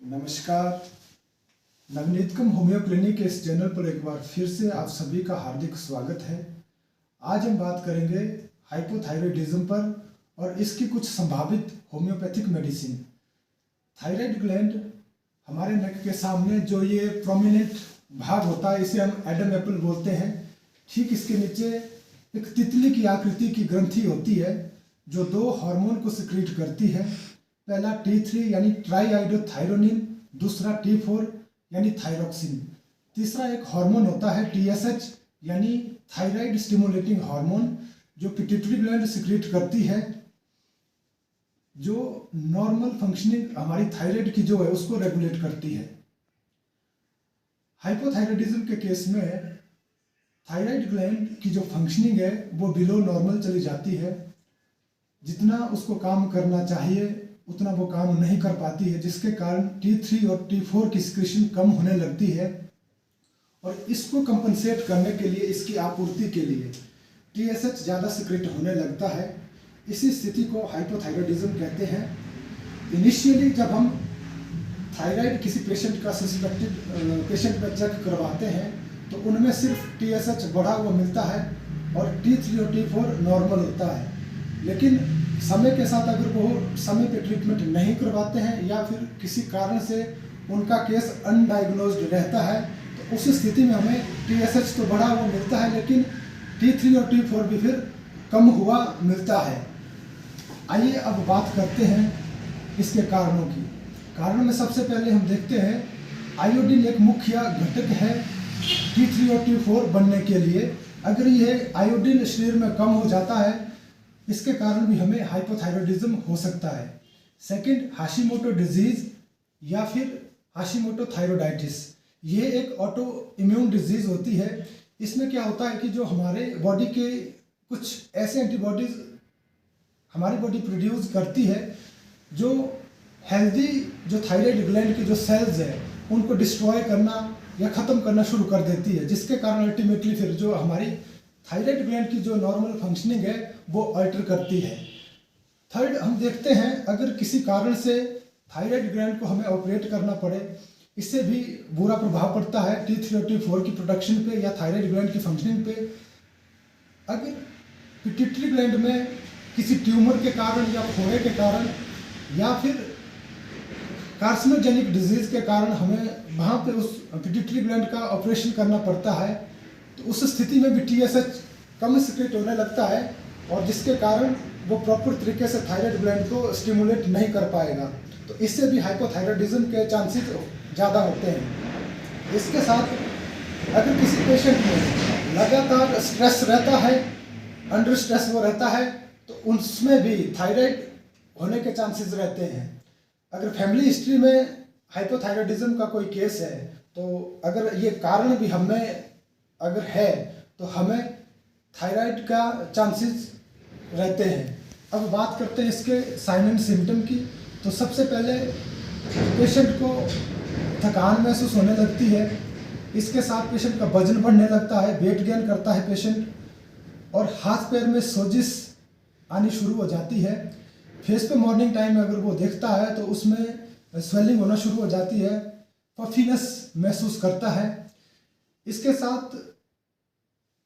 नमस्कार। नवनीतकम homeo clinic के इस चैनल पर एक बार फिर से आप सभी का हार्दिक स्वागत है। आज हम बात करेंगे हाइपोथायरॉयडिज्म पर और इसकी कुछ संभावित होम्योपैथिक मेडिसिन। थायराइड ग्लैंड हमारे नेक के सामने जो ये प्रोमिनेंट भाग होता है, इसे हम एडम एप्पल बोलते हैं। ठीक इसके नीचे एक तितली की आकृति की ग्रंथि होती है जो दो हार्मोन को सिक्रीट करती है। पहला T3 यानी ट्राईआइडोथायरोनिन, दूसरा T4 यानी थायरोक्सिन। तीसरा एक हार्मोन होता है TSH यानी थायराइड स्टिमुलेटिंग हार्मोन, जो पिट्यूटरी ग्लैंड सिक्रीट करती है, जो नॉर्मल फंक्शनिंग हमारी थायराइड की जो है उसको रेगुलेट करती है। हाइपोथायरॉयडिज्म के केस में थायराइड ग्लैंड की जो फंक्शनिंग है वो बिलो नॉर्मल चली जाती है। जितना उसको काम करना चाहिए उतना वो काम नहीं कर पाती है, जिसके कारण T3 और T4 की सिक्रीशन कम होने लगती है। और इसको कंपनसेट करने के लिए, इसकी आपूर्ति के लिए TSH ज़्यादा सिक्रेट होने लगता है। इसी स्थिति को हाइपोथायरॉयडिज्म कहते हैं। इनिशियली जब हम थायराइड किसी पेशेंट का सस्पेक्टेड पेशेंट में चेक करवाते हैं तो उनमें सिर्फ TSH बढ़ा हुआ मिलता है और T3 और T4 नॉर्मल होता है। लेकिन समय के साथ अगर वो समय पे ट्रीटमेंट नहीं करवाते हैं या फिर किसी कारण से उनका केस अनडायग्नोज्ड रहता है तो उस स्थिति में हमें TSH तो बढ़ा हुआ मिलता है लेकिन T3 और T4 भी फिर कम हुआ मिलता है। आइए अब बात करते हैं इसके कारणों की। कारण में सबसे पहले हम देखते हैं आयोडीन एक मुख्य घटक है T3 और T4 बनने के लिए। अगर ये आयोडीन शरीर में कम हो जाता है, इसके कारण भी हमें हाइपोथायरॉयडिज्म हो सकता है। सेकंड, हाशिमोटो डिजीज या फिर हाशिमोटो थायरोइडाइटिस। ये एक ऑटो इम्यून डिजीज होती है। इसमें क्या होता है कि जो हमारे बॉडी के कुछ ऐसे एंटीबॉडीज हमारी बॉडी प्रोड्यूस करती है जो हेल्दी जो थायराइड ग्लैंड की जो सेल्स है उनको डिस्ट्रॉय करना या ख़त्म करना शुरू कर देती है, जिसके कारण अल्टीमेटली फिर जो हमारी थायराइड ग्लैंड की जो नॉर्मल फंक्शनिंग है वो अल्टर करती है। थर्ड, हम देखते हैं अगर किसी कारण से थायराइड ग्लैंड को हमें ऑपरेट करना पड़े, इससे भी बुरा प्रभाव पड़ता है T3 और T4 की प्रोडक्शन पे या थायराइड ग्लैंड की फंक्शनिंग पे। अगर पिट्यूटरी ग्लैंड में किसी ट्यूमर के कारण या फोड़े के कारण या फिर कार्सिनोजेनिक डिजीज के कारण हमें वहाँ पे उस पिट्यूटरी ग्लैंड का ऑपरेशन करना पड़ता है तो उस स्थिति में भी TSH कम सिक्रेट होने लगता है और जिसके कारण वो प्रॉपर तरीके से थायराइड ग्लैंड को स्टिमुलेट नहीं कर पाएगा। तो इससे भी हाइपोथायरॉयडिज्म के चांसेस ज़्यादा होते हैं। इसके साथ अगर किसी पेशेंट में लगातार स्ट्रेस रहता है, अंडर स्ट्रेस वो रहता है, तो उसमें भी थायराइड होने के चांसेस रहते हैं। अगर फैमिली हिस्ट्री में हाइपोथायरॉयडिज्म का कोई केस है तो अगर ये कारण भी हमें अगर है तो हमें थायराइड का चांसेस रहते हैं। अब बात करते हैं इसके साइन एंड सिम्टम की। तो सबसे पहले पेशेंट को थकान महसूस होने लगती है। इसके साथ पेशेंट का वजन बढ़ने लगता है, वेट गेन करता है पेशेंट और हाथ पैर में सोजिश आनी शुरू हो जाती है। फेस पे मॉर्निंग टाइम में अगर वो देखता है तो उसमें स्वेलिंग होना शुरू हो जाती है, पफीनेस महसूस करता है। इसके साथ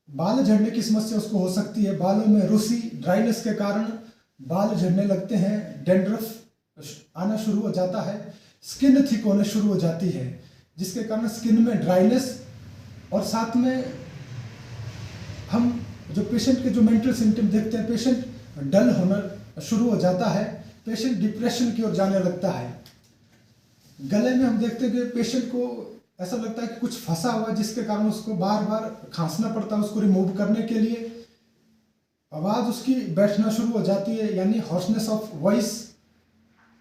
बाल झड़ने की समस्या उसको हो सकती है। बालों में रुसी, ड्राइनेस के कारण बाल झड़ने लगते हैं, डेंड्रफ आना शुरू हो जाता है, स्किन थिक होने शुरू हो जाती है जिसके कारण स्किन में ड्राइनेस और साथ में हम जो पेशेंट के जो मेंटल सिम्टम देखते हैं, पेशेंट डल होना शुरू हो जाता है, पेशेंट डिप्रेशन की ओर जाने लगता है। गले में हम देखते हैं कि पेशेंट को ऐसा लगता है कि कुछ फंसा हुआ है जिसके कारण उसको बार बार खांसना पड़ता है उसको रिमूव करने के लिए। आवाज़ उसकी बैठना शुरू हो जाती है यानी हॉर्सनेस ऑफ वॉइस।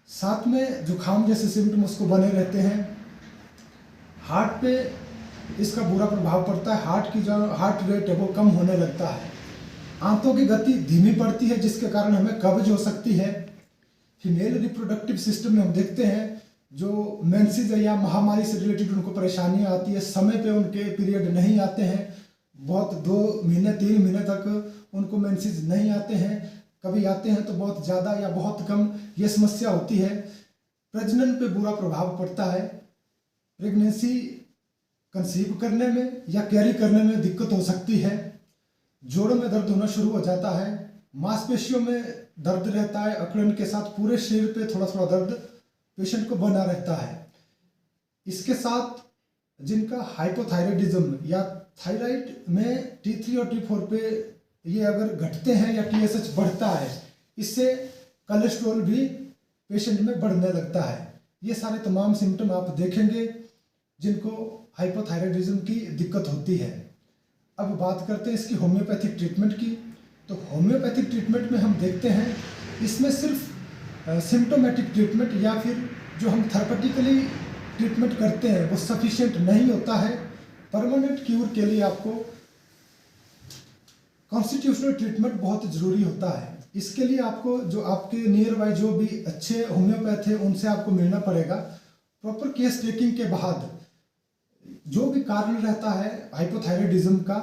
साथ में जुकाम जैसे सिम्टम उसको बने रहते हैं। हार्ट पे इसका बुरा प्रभाव पड़ता है, हार्ट की जो हार्ट रेट है वो कम होने लगता है। आंतों की गति धीमी पड़ती है जिसके कारण हमें कब्ज हो सकती है। फीमेल रिप्रोडक्टिव सिस्टम में हम देखते हैं जो मेंसेस है या महामारी से रिलेटेड उनको परेशानियां आती है, समय पे उनके पीरियड नहीं आते हैं, बहुत 2 महीने 3 महीने तक उनको मेंसेस नहीं आते हैं, कभी आते हैं तो बहुत ज़्यादा या बहुत कम, ये समस्या होती है। प्रजनन पे बुरा प्रभाव पड़ता है, प्रेगनेंसी कंसीव करने में या कैरी करने में दिक्कत हो सकती है, जोड़ों में दर्द होना शुरू हो जाता है, मांसपेशियों में दर्द रहता है, अकड़न के साथ पूरे शरीर पे थोड़ा थोड़ा दर्द पेशेंट को बना रहता है। इसके साथ जिनका हाइपोथायराइडिज्म या थायराइड में T3 और T4 पे ये अगर घटते हैं या TSH बढ़ता है, इससे कोलेस्ट्रॉल भी पेशेंट में बढ़ने लगता है। ये सारे तमाम सिम्टम आप देखेंगे जिनको हाइपोथायराइडिज्म की दिक्कत होती है। अब बात करते हैं इसकी होम्योपैथिक ट्रीटमेंट की। तो होम्योपैथिक ट्रीटमेंट में हम देखते हैं इसमें सिर्फ सिम्टोमेटिक ट्रीटमेंट या फिर जो हम थेरेपेटिकली ट्रीटमेंट करते हैं वो सफिशिएंट नहीं होता है। परमानेंट क्यूर के लिए आपको कॉन्स्टिट्यूशनल ट्रीटमेंट बहुत ज़रूरी होता है। इसके लिए आपको जो आपके नियर बाय जो भी अच्छे होम्योपैथ है उनसे आपको मिलना पड़ेगा। प्रॉपर केस टेकिंग के बाद जो भी कारण रहता है हाइपोथायराइडिज्म का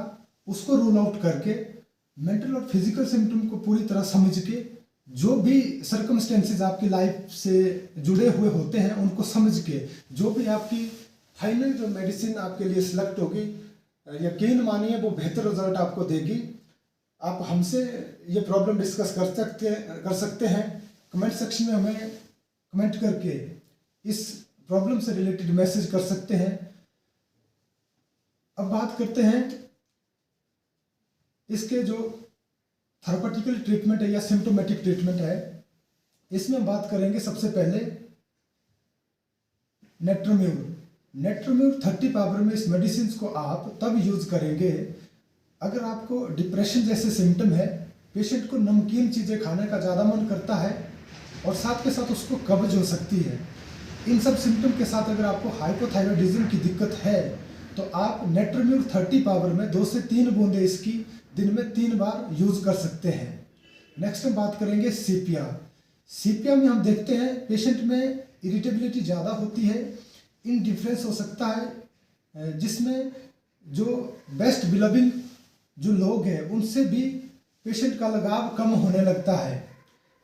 उसको रूल आउट करके मेंटल और फिजिकल सिम्टम को पूरी तरह समझ के जो भी सर्कमस्टेंसेस आपकी लाइफ से जुड़े हुए होते हैं उनको समझ के जो भी आपकी फाइनल जो मेडिसिन आपके लिए सिलेक्ट होगी, यकीन मानिए वो बेहतर रिजल्ट आपको देगी। आप हमसे ये प्रॉब्लम डिस्कस कर सकते हैं। कमेंट सेक्शन में हमें कमेंट करके इस प्रॉब्लम से रिलेटेड मैसेज कर सकते हैं। अब बात करते हैं इसके जो थेरेपेटिकल ट्रीटमेंट है या सिम्टोमेटिक ट्रीटमेंट है। इसमें हम बात करेंगे सबसे पहले नेट्रोम्यूर। नेट्रोम्यूर 30 पावर में इस मेडिसिन को आप तब यूज करेंगे अगर आपको डिप्रेशन जैसे सिम्टम है, पेशेंट को नमकीन चीज़ें खाने का ज़्यादा मन करता है और साथ के साथ उसको कब्ज हो सकती है। इन सब सिम्टम के साथ अगर आपको हाइपोथायराइडिज्म की दिक्कत है तो आप नेट्रोम्यूर 30 पावर में 2 से 3 बूंदे इसकी दिन में 3 बार यूज कर सकते हैं। नेक्स्ट हम बात करेंगे सीपिया। सीपिया में हम देखते हैं पेशेंट में इरिटेबिलिटी ज़्यादा होती है, इनडिफरेंस हो सकता है, जिसमें जो बेस्ट बिलविंग जो लोग हैं उनसे भी पेशेंट का लगाव कम होने लगता है।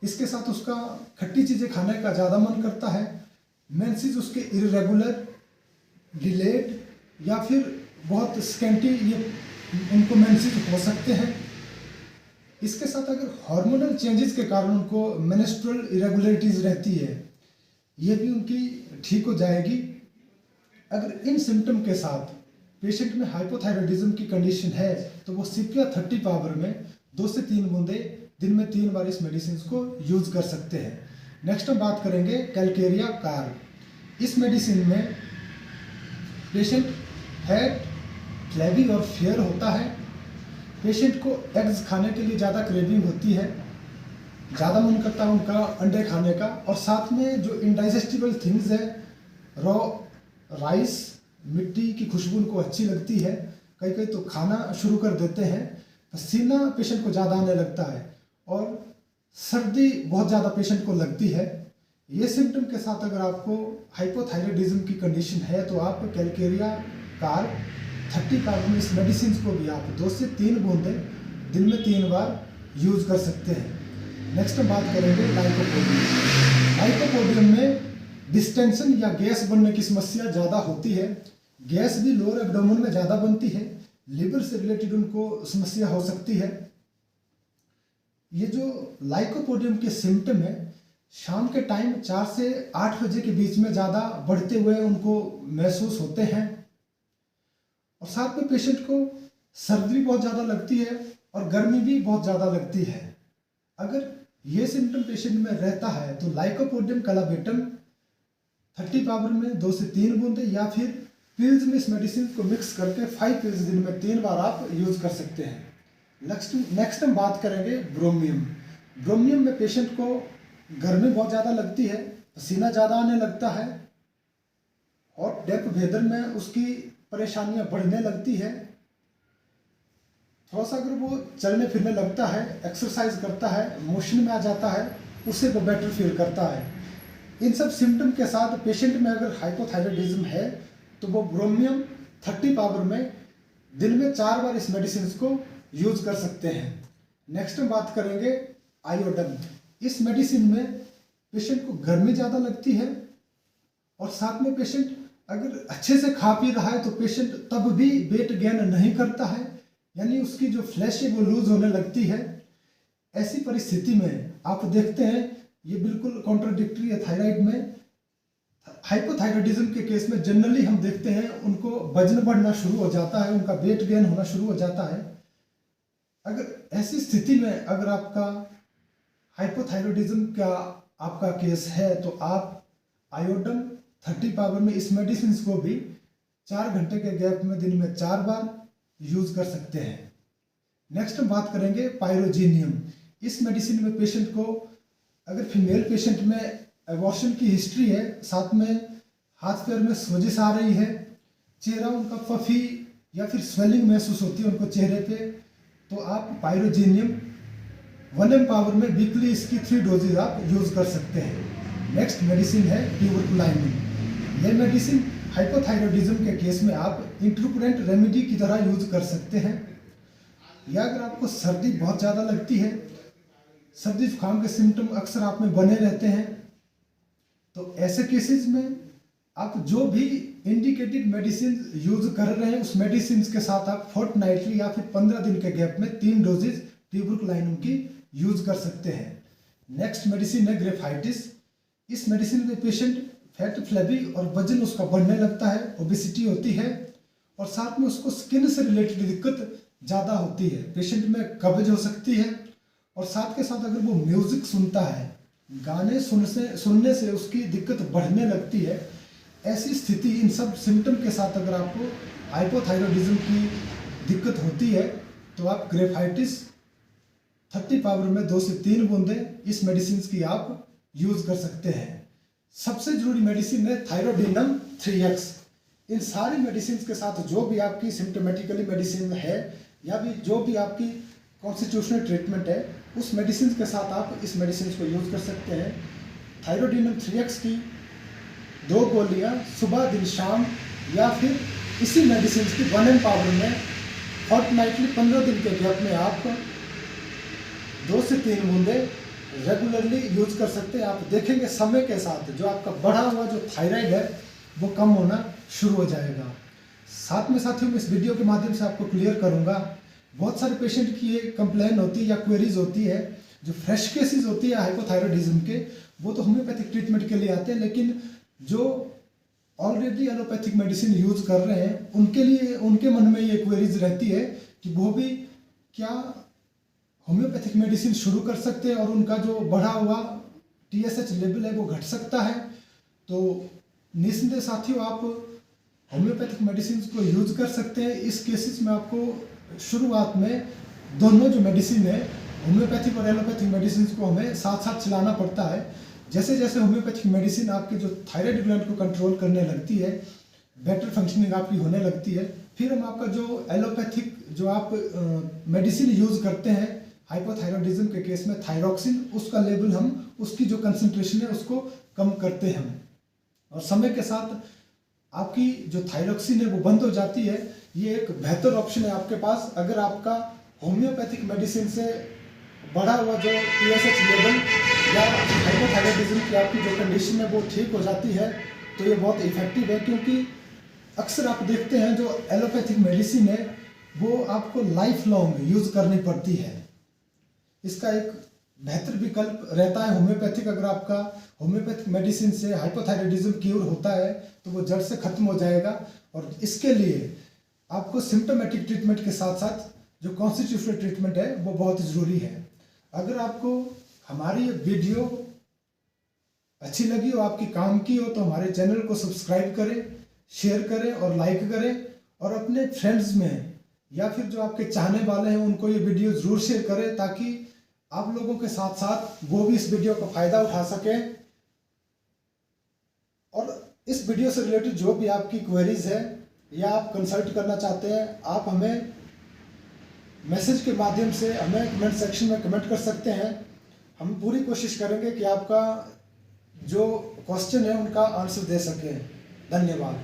इसके साथ उसका खट्टी चीज़ें खाने का ज़्यादा मन करता है, मेंसेस उसके इरेगुलर, डिलेड या फिर बहुत स्कैंटी ये उनको मेंसेस हो सकते हैं। इसके साथ अगर हार्मोनल चेंजेस के कारण उनको मेंस्ट्रुअल इरेगुलरिटीज रहती है, ये भी उनकी ठीक हो जाएगी। अगर इन सिम्टम के साथ पेशेंट में हाइपोथायराइडिज्म की कंडीशन है तो वो सीपिया 30 पावर में 2 से 3 बूंदे दिन में 3 बार इस मेडिसिन को यूज कर सकते हैं। नेक्स्ट हम बात करेंगे कैलकेरिया कार। इस मेडिसिन में पेशेंट फैट, फ्लैवी और फेयर होता है। पेशेंट को एग्स खाने के लिए ज़्यादा क्रेविंग होती है, ज़्यादा मन करता है उनका अंडे खाने का, और साथ में जो इनडाइजेस्टिबल थिंग्स है, रॉ राइस, मिट्टी की खुशबू उनको अच्छी लगती है। कई कई तो खाना शुरू कर देते हैं। पसीना पेशेंट को ज़्यादा आने लगता है और सर्दी बहुत ज़्यादा पेशेंट को लगती है। ये सिम्टम के साथ अगर आपको हाइपोथायराइडिज्म की कंडीशन है तो आप कैलकेरिया कार 30 पावर में इस मेडिसिन को भी आप 2 से 3 बूंदे दिन में 3 बार यूज कर सकते हैं। नेक्स्ट हम बात करेंगे लाइकोपोडियम। लाइकोपोडियम में डिस्टेंशन या गैस बनने की समस्या ज़्यादा होती है। गैस भी लोअर एब्डोमेन में ज़्यादा बनती है, लिवर से रिलेटेड उनको समस्या हो सकती है। ये जो लाइकोपोडियम के सिम्टम है शाम के टाइम 4 से 8 बजे के बीच में ज़्यादा बढ़ते हुए उनको महसूस होते हैं, और साथ में पेशेंट को सर्दी बहुत ज़्यादा लगती है और गर्मी भी बहुत ज़्यादा लगती है। अगर ये सिम्टम पेशेंट में रहता है तो लाइकोपोडियम कलाबेटम 30 पावर में 2 से 3 बूंदे या फिर पिल्स में इस मेडिसिन को मिक्स करके 5 पिल्स दिन में 3 बार आप यूज कर सकते हैं। नेक्स्ट हम बात करेंगे ब्रोमियम। ब्रोमियम में पेशेंट को गर्मी बहुत ज़्यादा लगती है, पसीना ज़्यादा आने लगता है और डेप्थ वेदर में उसकी परेशानियां बढ़ने लगती है। थोड़ा सा अगर वो चलने फिरने लगता है, एक्सरसाइज करता है, मोशन में आ जाता है, उससे वो बेटर फील करता है। इन सब सिम्टम के साथ पेशेंट में अगर हाइपोथायराइडिज्म है तो वो ब्रोमियम 30 पावर में दिन में 4 बार इस मेडिसिन को यूज कर सकते हैं। नेक्स्ट हम बात करेंगे आयोडम। इस मेडिसिन में पेशेंट को गर्मी ज़्यादा लगती है, और साथ में पेशेंट अगर अच्छे से खा पी रहा है तो पेशेंट तब भी वेट गेन नहीं करता है, यानी उसकी जो फ्लैश है वो लूज होने लगती है। ऐसी परिस्थिति में आप देखते हैं ये बिल्कुल कॉन्ट्राडिक्टरी है। थायराइड में हाइपोथायराइडिज्म के केस में जनरली हम देखते हैं उनको वजन बढ़ना शुरू हो जाता है, उनका वेट गेन होना शुरू हो जाता है। अगर ऐसी स्थिति में अगर आपका हाइपोथायराइडिज्म का आपका केस है तो आप आयोडन 30 पावर में इस मेडिसिन को भी 4 घंटे के गैप में दिन में 4 बार यूज कर सकते हैं। नेक्स्ट हम बात करेंगे पायरोजीनियम। इस मेडिसिन में पेशेंट को अगर फीमेल पेशेंट में एबॉर्शन की हिस्ट्री है, साथ में हाथ पैर में सोजिश आ रही है, चेहरा उनका पफी या फिर स्वेलिंग महसूस होती है उनको चेहरे पे, तो आप पायरोजीनियम 1 mg पावर में वीकली इसकी 3 डोजेज आप यूज कर सकते हैं। नेक्स्ट मेडिसिन है ट्यूबरकुलाइन। यह मेडिसिन हाइपोथायराइडिज्म के केस में आप इंटरकुरेंट रेमेडी की तरह यूज कर सकते हैं। या अगर आपको सर्दी बहुत ज़्यादा लगती है, सर्दी जुकाम के सिम्टम अक्सर आप में बने रहते हैं, तो ऐसे केसेस में आप जो भी इंडिकेटेड मेडिसिन यूज कर रहे हैं उस मेडिसिन के साथ आप फोर्टनाइटली या फिर 15 दिन के गैप में 3 डोजेज ट्यूबरकुलाइन की यूज कर सकते हैं। नेक्स्ट मेडिसिन है ग्रेफाइटिस। इस मेडिसिन में पेशेंट फैट फ्लैबी और वजन उसका बढ़ने लगता है, ओबेसिटी होती है, और साथ में उसको स्किन से रिलेटेड दिक्कत ज़्यादा होती है। पेशेंट में कब्ज हो सकती है, और साथ के साथ अगर वो म्यूजिक सुनता है, गाने सुनने से उसकी दिक्कत बढ़ने लगती है। ऐसी स्थिति, इन सब सिम्टम के साथ अगर आपको हाइपोथायराइडिज्म की दिक्कत होती है तो आप ग्रेफाइटिस 30 पावर में 2 से 3 बूंदें इस मेडिसिन की आप यूज कर सकते हैं। सबसे जरूरी मेडिसिन है थायरोडिनम 3x। इन सारी मेडिसिन के साथ जो भी आपकी सिम्टोमेटिकली मेडिसिन है या भी जो भी आपकी कॉन्स्टिट्यूशनल ट्रीटमेंट है, उस मेडिसिन के साथ आप इस मेडिसिन को यूज कर सकते हैं। थायरोडिनम 3x की 2 गोलियां सुबह दिन शाम, या फिर इसी मेडिसिन की 1 mg पावर में फोर्टनाइटली 15 दिन के गैप में आप 2 से 3 बूंदे रेगुलरली यूज कर सकते हैं। आप देखेंगे समय के साथ जो आपका बढ़ा हुआ जो थायराइड है वो कम होना शुरू हो जाएगा। साथ में साथियों, मैं इस वीडियो के माध्यम से आपको क्लियर करूंगा, बहुत सारे पेशेंट की ये कंप्लेन होती है या क्वेरीज होती है, जो फ्रेश केसेस होती है हाइपोथायराइडिज्म के, वो तो होम्योपैथिक ट्रीटमेंट के लिए आते हैं, लेकिन जो ऑलरेडी एलोपैथिक मेडिसिन यूज कर रहे हैं उनके लिए, उनके मन में ये क्वेरीज रहती है कि वो भी क्या होम्योपैथिक मेडिसिन शुरू कर सकते हैं और उनका जो बढ़ा हुआ TSH लेवल है वो घट सकता है। तो निस्संदेह साथियों, आप होम्योपैथिक मेडिसिन को यूज कर सकते हैं। इस केसेस में आपको शुरुआत में दोनों जो मेडिसिन है, होम्योपैथिक और एलोपैथिक मेडिसिन को हमें साथ साथ चलाना पड़ता है। जैसे जैसे होम्योपैथिक मेडिसिन आपके जो थायराइड ग्लैंड को कंट्रोल करने लगती है, बेटर फंक्शनिंग आपकी होने लगती है, फिर हम आपका जो एलोपैथिक जो आप मेडिसिन यूज करते हैं हाइपोथायराइडिज्म के केस में थायरोक्सिन, उसका लेवल हम, उसकी जो कंसंट्रेशन है उसको कम करते हैं। और समय के साथ आपकी जो थायरोक्सिन है वो बंद हो जाती है। ये एक बेहतर ऑप्शन है आपके पास। अगर आपका होम्योपैथिक मेडिसिन से बढ़ा हुआ जो TSH लेवल या हाइपोथायराइडिज्म की आपकी जो कंडीशन है वो ठीक हो जाती है, तो ये बहुत इफेक्टिव है। क्योंकि अक्सर आप देखते हैं जो एलोपैथिक मेडिसिन है वो आपको लाइफ लॉन्ग यूज करनी पड़ती है। इसका एक बेहतर विकल्प रहता है होम्योपैथिक। अगर आपका होम्योपैथिक मेडिसिन से हाइपोथायराइडिज्म क्योर होता है तो वो जड़ से खत्म हो जाएगा। और इसके लिए आपको सिम्टोमेटिक ट्रीटमेंट के साथ साथ जो कॉन्स्टिट्यूशनल ट्रीटमेंट है वो बहुत ज़रूरी है। अगर आपको हमारी ये वीडियो अच्छी लगी हो, आपकी काम की हो, तो हमारे चैनल को सब्सक्राइब करें, शेयर करें और लाइक करें, और अपने फ्रेंड्स में या फिर जो आपके चाहने वाले हैं उनको ये वीडियो ज़रूर शेयर करें, ताकि आप लोगों के साथ साथ वो भी इस वीडियो का फ़ायदा उठा सकें। और इस वीडियो से रिलेटेड जो भी आपकी क्वेरीज है या आप कंसल्ट करना चाहते हैं, आप हमें मैसेज के माध्यम से हमें कमेंट सेक्शन में कमेंट कर सकते हैं। हम पूरी कोशिश करेंगे कि आपका जो क्वेश्चन है उनका आंसर दे सकें। धन्यवाद।